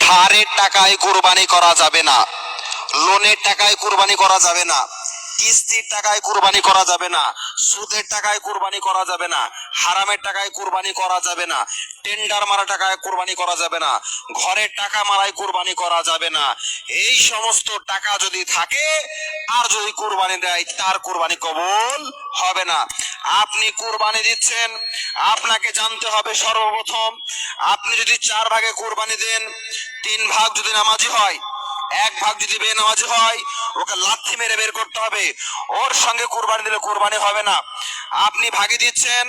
ধারের টাকায় কুরবানি করা যাবে না, লোনের টাকায় কুরবানি করা যাবে না, কিস্তির টাকায় কুরবানি করা যাবে না, সুদের টাকায় কুরবানি করা যাবে না, হারামের টাকায় কুরবানি করা যাবে না, টেন্ডার মারা টাকায় কুরবানি করা যাবে না, ঘরের টাকা মারায় কুরবানি করা যাবে না। এই সমস্ত টাকা যদি থাকে আর যদি কুরবানি দেয় তার কুরবানি কবুল হবে না। আপনি কুরবানি দিচ্ছেন, আপনাকে জানতে হবে সর্বপ্রথম আপনি যদি 4 ভাগে কুরবানি দেন, 3 ভাগ যদি নামাজি হয়, 1 ভাগ যদি বেনামাজি হয়, ওকে লাথি মেরে বের করতে হবে, ওর সঙ্গে কুরবানি দিলে কুরবানি হবে না। আপনি ভাগে দিচ্ছেন,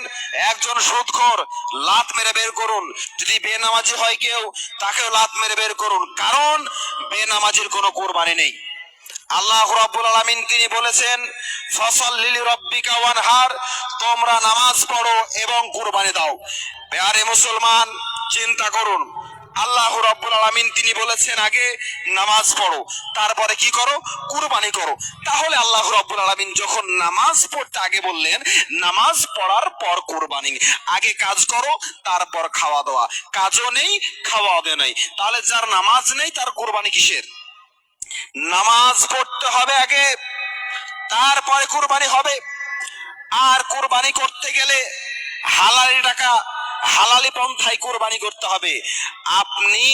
একজন সুদখোর, লাথ মেরে বের করুন। যদি বেনামাজি হয় কেউ, তাকেও লাথ মেরে বের করুন, কারণ বেনামাজির কোনো কুরবানি নেই। আল্লাহ রাব্বুল আলামিন তিনি বলেছেন, ফাসাল্লি লিরাব্বিকা ওয়ানহার, তোমরা নামাজ পড়ো এবং কুরবানি দাও। প্রিয় মুসলমান, চিন্তা করুন, আল্লাহ রাব্বুল আলামিন তিনি বলেছেন আগে নামাজ পড়ো, তারপরে কি করো? কুরবানি করো। তাহলে আল্লাহ রাব্বুল আলামিন যখন নামাজ পড়তে আগে বললেন, নামাজ পড়ার পর কুরবানি, আগে কাজ করো তারপর খাওয়া দাওয়া। কাজও নেই, খাওয়াও নেই, তাহলে যার নামাজ নেই তার কুরবানি কিসের? নামাজ পড়তে হবে আগে, তারপরে কুরবানি হবে। আর কুরবানি করতে গেলে হালালি টাকা, হালালি পন্থায় কুরবানি করতে হবে। আপনি